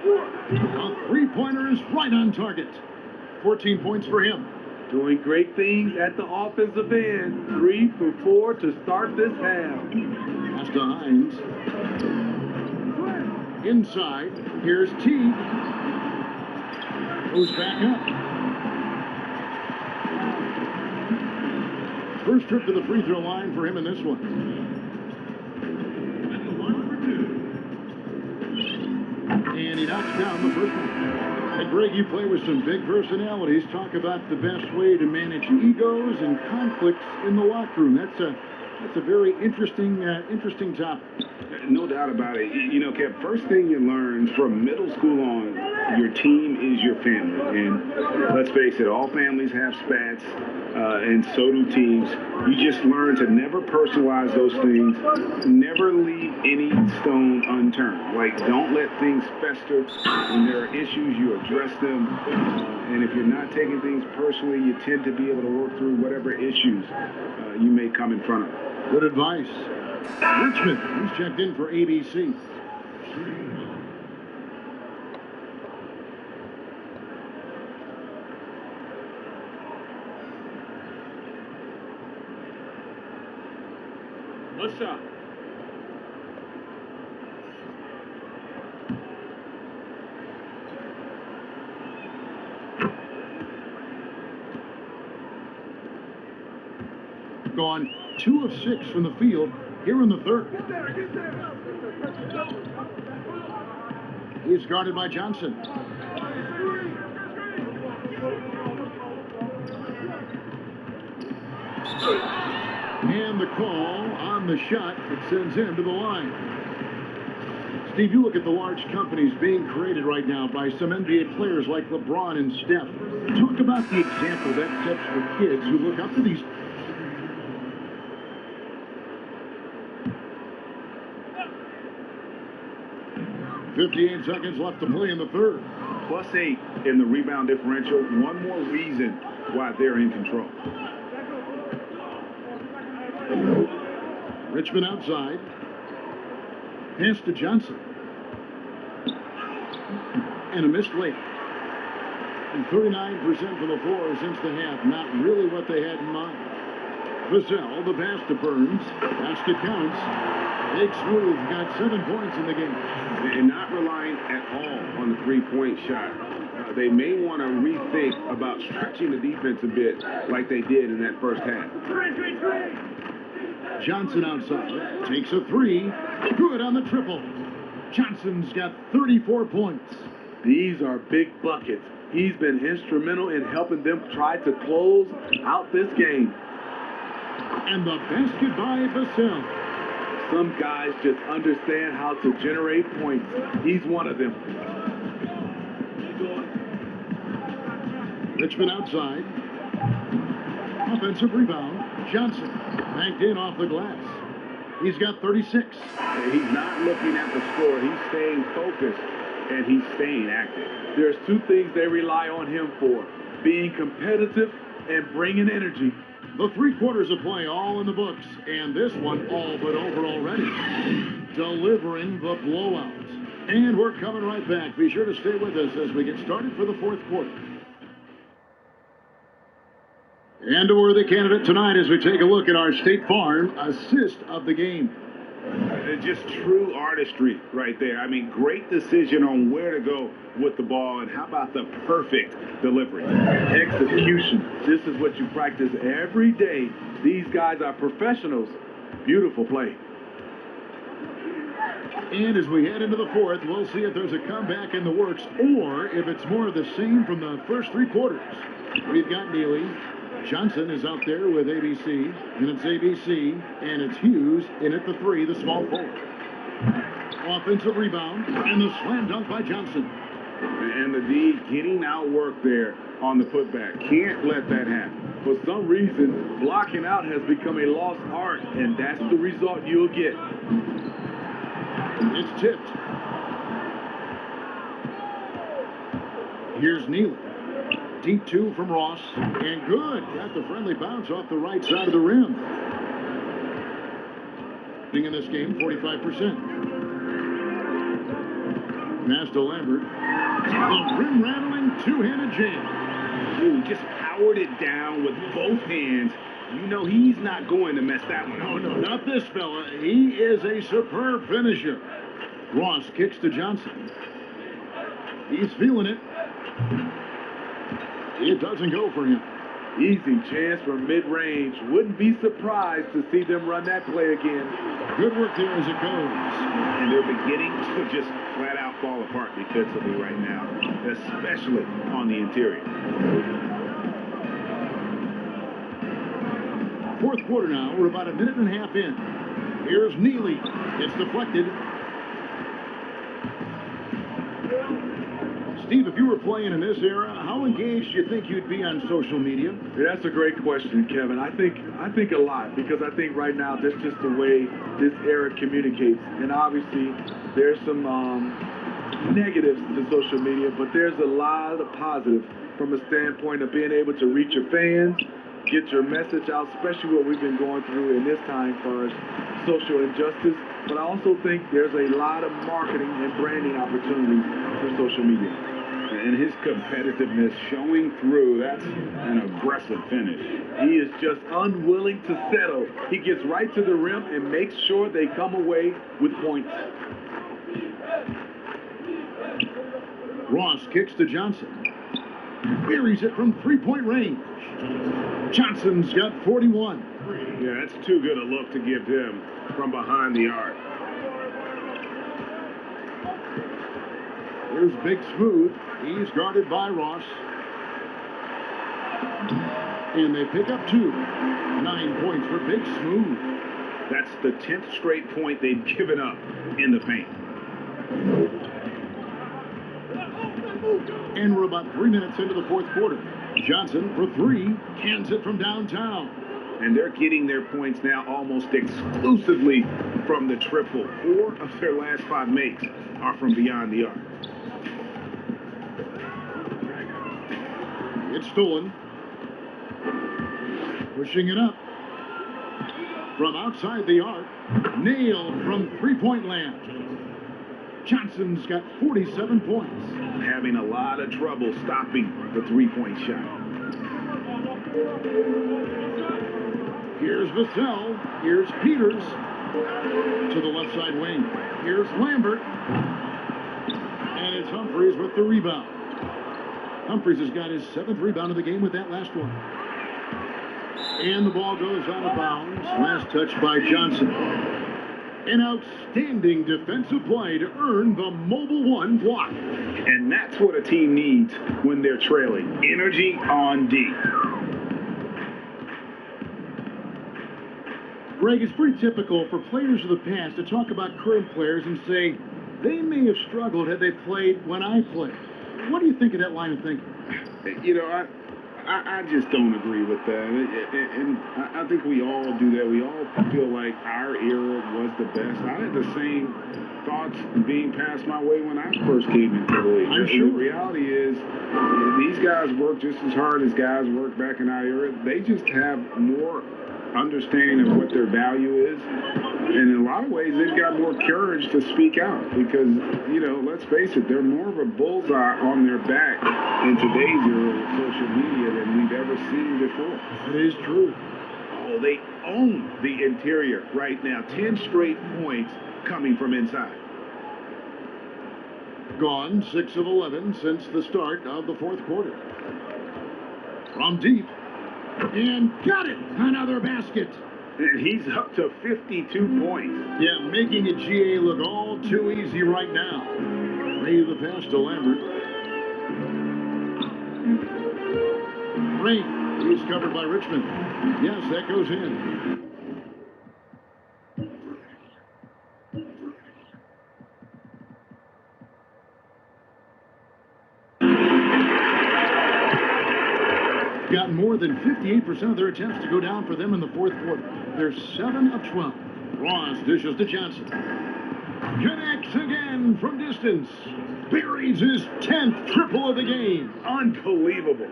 A three-pointer is right on target. 14 points for him. Doing great things at the offensive end. 3 for 4 to start this half. Pass to Hines. Inside. Here's Teague. Goes back up. First trip to the free throw line for him in this one. And he knocks down the first one. Hey, Greg, you play with some big personalities. Talk about the best way to manage egos and conflicts in the locker room. That's a very interesting topic. No doubt about it. You know, Kev, first thing you learn from middle school on, your team is your family. And let's face it, all families have spats, and so do teams. You just learn to never personalize those things. Never leave any stone unturned. Like, don't let things fester. When there are issues, you address them. And if you're not taking things personally, you tend to be able to work through whatever issues you may come in front of. Good advice. Richmond, who's checked in for ABC. What's up? Gone 2 of 6 from the field here in the third. He's guarded by Johnson. And the call on the shot that sends him to the line. Steve, you look at the large companies being created right now by some NBA players like LeBron and Steph. Talk about the example that sets for kids who look up to these. .58 seconds left to play in the third. +8 in the rebound differential. One more reason why they're in control. Richmond outside. Pass to Johnson. And a missed layup. And 39% from the floor since the half. Not really what they had in mind. Vassell, the pass to Burns. Basket counts. Big Smooth got 7 points in the game. And not relying at all on the three-point shot. They may want to rethink about stretching the defense a bit like they did in that first half. Johnson outside. Takes a three. Good on the triple. Johnson's got 34 points. These are big buckets. He's been instrumental in helping them try to close out this game. And the basket by Vassell. Some guys just understand how to generate points. He's one of them. Richmond outside. Offensive rebound. Johnson banked in off the glass. He's got 36. He's not looking at the score. He's staying focused, and he's staying active. There's 2 things they rely on him for: being competitive and bringing energy. The 3 quarters of play all in the books, and this one all but over already. Delivering the blowout. And we're coming right back. Be sure to stay with us as we get started for the 4th quarter. And a worthy candidate tonight as we take a look at our State Farm assist of the game. Just true artistry right there. I mean, great decision on where to go with the ball, and how about the perfect delivery? Execution. This is what you practice every day. These guys are professionals. Beautiful play. And as we head into the 4th, we'll see if there's a comeback in the works or if it's more of the same from the first 3 quarters. We've got Neely. Johnson is out there with ABC, and it's ABC, and it's Hughes in at the 3, the small forward. Offensive rebound, and the slam dunk by Johnson. And the D getting out work there on the putback. Can't let that happen. For some reason, blocking out has become a lost art, and that's the result you'll get. It's tipped. Here's Neely. Deep 2 from Ross. And good. Got the friendly bounce off the right side of the rim. In this game, 45%. Pass to Lambert. The rim-rattling two-handed jam. Ooh, just powered it down with both hands. You know he's not going to mess that one up. Oh, no, not this fella. He is a superb finisher. Ross kicks to Johnson. He's feeling it. It doesn't go for him. Easy chance for mid-range. Wouldn't be surprised to see them run that play again. Good work there as it goes. And they're beginning to just flat out fall apart defensively right now, especially on the interior. Fourth quarter now. We're about a minute and a half in. Here's Neely. It's deflected. Steve, if you were playing in this era, how engaged do you think you'd be on social media? Yeah, that's a great question, Kevin. I think a lot, because I think right now that's just the way this era communicates. And obviously, there's some negatives to social media, but there's a lot of positive from a standpoint of being able to reach your fans, get your message out, especially what we've been going through in this time for social injustice. But I also think there's a lot of marketing and branding opportunities for social media. And his competitiveness showing through. That's an aggressive finish. He is just unwilling to settle. He gets right to the rim and makes sure they come away with points. Ross kicks to Johnson. Buries it from three-point range. Johnson's got 41. Yeah, that's too good a look to give him from behind the arc. Here's Big Smooth. He's guarded by Ross. And they pick up 2. 9 points for Big Smooth. That's the 10th straight point they've given up in the paint. And we're about 3 minutes into the fourth quarter. Johnson for 3, cans it from downtown. And they're getting their points now almost exclusively from the triple. 4 of their last 5 makes are from beyond the arc. It's stolen. Pushing it up. From outside the arc. Nailed from three-point land. Johnson's got 47 points. Having a lot of trouble stopping the three-point shot. Here's Vassell. Here's Peters. To the left side wing. Here's Lambert. And it's Humphries with the rebound. Humphries has got his 7th rebound of the game with that last one. And the ball goes out of bounds. Last touch by Johnson. An outstanding defensive play to earn the Mobile One block. And that's what a team needs when they're trailing. Energy on D. Greg, it's pretty typical for players of the past to talk about current players and say, they may have struggled had they played when I played. What do you think of that line of thinking? You know, I just don't agree with that. And I think we all do that. We all feel like our era was the best. I had the same thoughts being passed my way when I first came into the league. I'm sure. The reality is, these guys work just as hard as guys worked back in our era. They just have more understanding of what their value is. And in a lot of ways, they've got more courage to speak out because, you know, let's face it, they're more of a bullseye on their back in today's era with social media than we've ever seen before. It is true. Oh, they own the interior right now. 10 straight points coming from inside. Gone 6 of 11 since the start of the fourth quarter. From deep. And got it! Another basket. And he's up to 52 points. Yeah, making a GA look all too easy right now. Ray the pass to Lambert. Ray, he's covered by Richmond. Yes, that goes in. Got more than 58% of their attempts to go down for them in the fourth quarter. They're 7 of 12. Ross dishes to Johnson. Connects again from distance. Buries his 10th triple of the game. Unbelievable.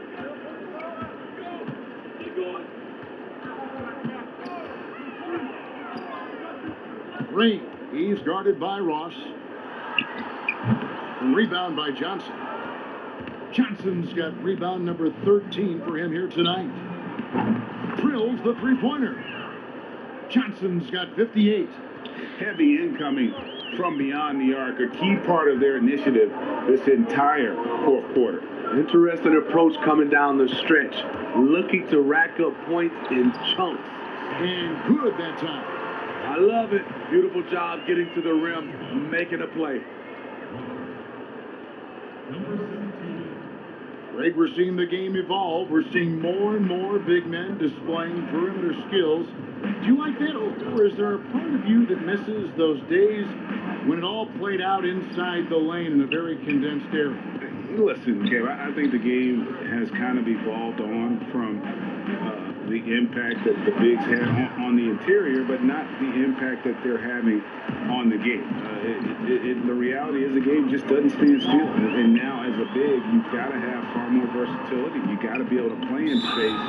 Ray, he's guarded by Ross. Rebound by Johnson. Johnson's got rebound number 13 for him here tonight. Drills the three-pointer. Johnson's got 58. Heavy incoming from beyond the arc, a key part of their initiative this entire fourth quarter. Interesting approach coming down the stretch, looking to rack up points in chunks. And good that time. I love it. Beautiful job getting to the rim, making a play. Greg, we're seeing the game evolve. We're seeing more and more big men displaying perimeter skills. Do you like that, or is there a part of you that misses those days when it all played out inside the lane in a very condensed area? Listen, Kev, I think the game has kind of evolved on from the impact that the bigs had on the interior, but not the impact that they're having on the game. The reality is the game just doesn't stand still. And now as a big, you've got to have far more versatility. You got to be able to play in space.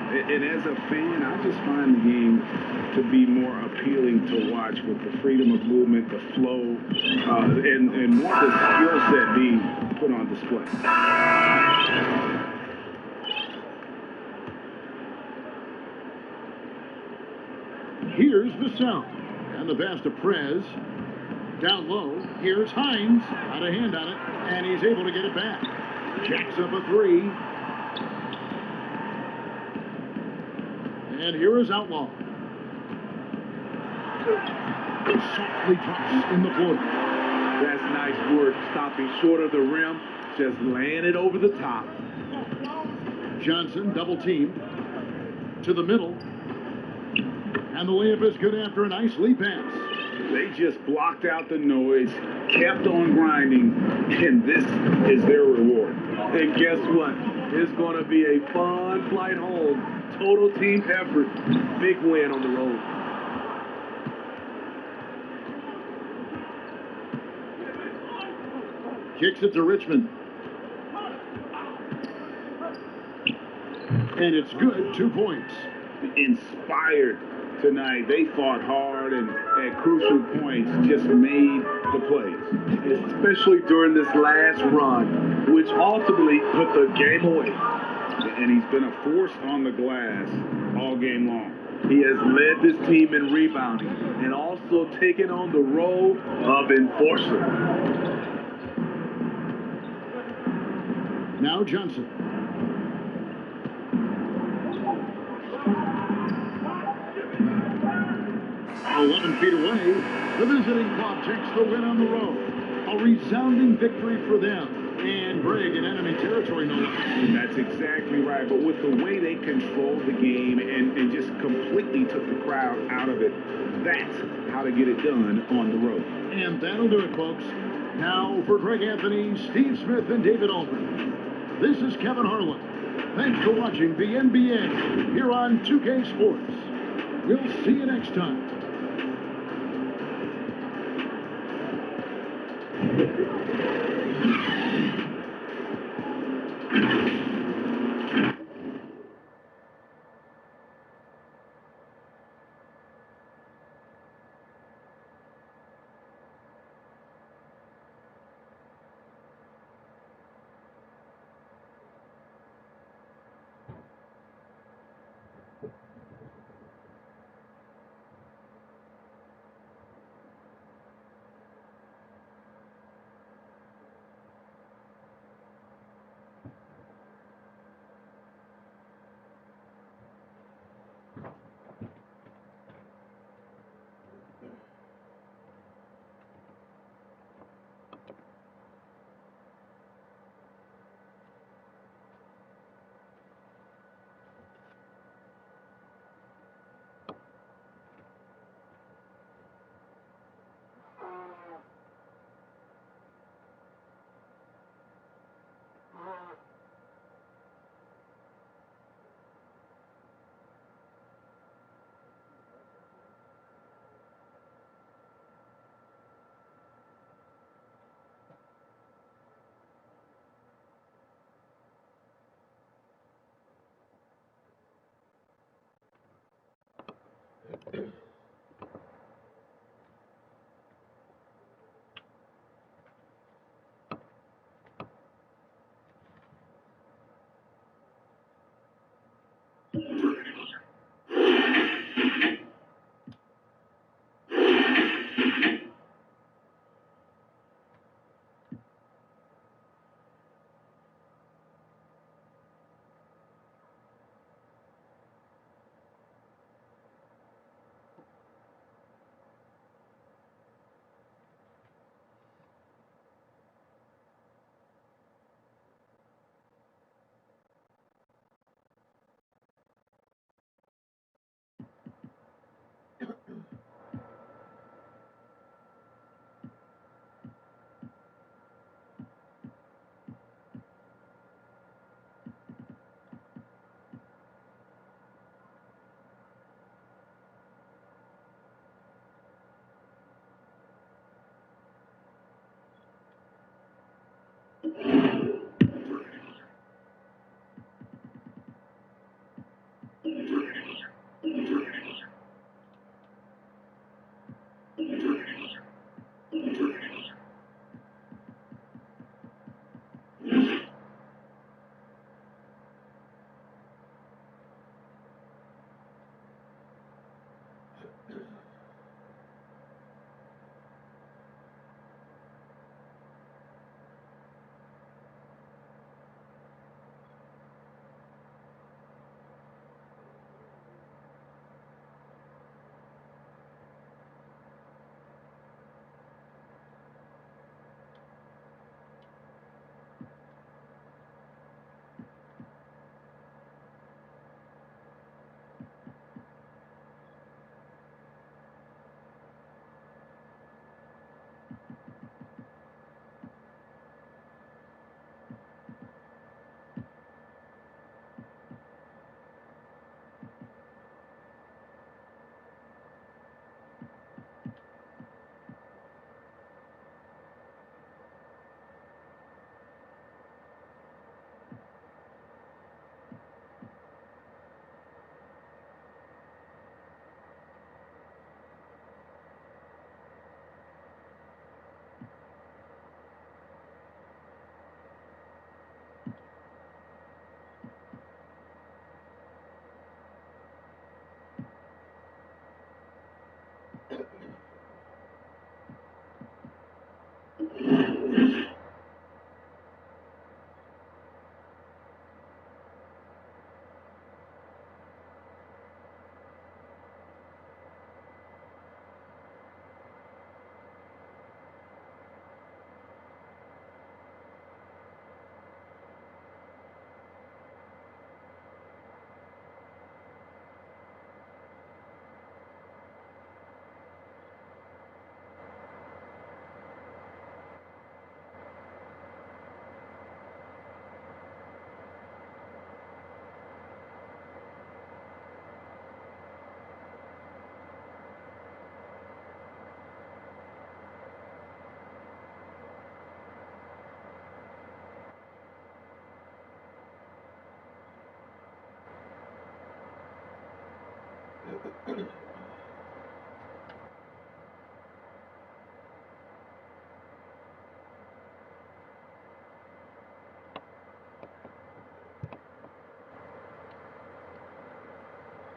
And as a fan, I just find the game to be more appealing to watch with the freedom of movement, the flow, and more of the skill set being put on display. Here's the sound. And the pass to Prez. Down low. Here's Hines. Out of hand on it. And he's able to get it back. Jacks up a three. And here is Outlaw. Softly drops in the floor. That's nice work, stopping short of the rim, just laying it over the top. Johnson double team to the middle. And the layup is good after a nice lead pass. They just blocked out the noise, kept on grinding, and this is their reward. And guess what? It's going to be a fun flight home. Total team effort. Big win on the road. Kicks it to Richmond. And it's good, 2 points. Inspired tonight. They fought hard and at crucial points just made the plays. Especially during this last run, which ultimately put the game away. And he's been a force on the glass all game long. He has led this team in rebounding and also taken on the role of enforcer. Now Johnson. "11 feet away, the visiting club takes the win on the road. A resounding victory for them. And Greg in enemy territory, no less." That's exactly right. But with the way they controlled the game and just completely took the crowd out of it, that's how to get it done on the road. And that'll do it, folks. Now for Greg Anthony, Steve Smith, and David Aldridge, this is Kevin Harlan. Thanks for watching the NBA here on 2K Sports. We'll see you next time. Yeah.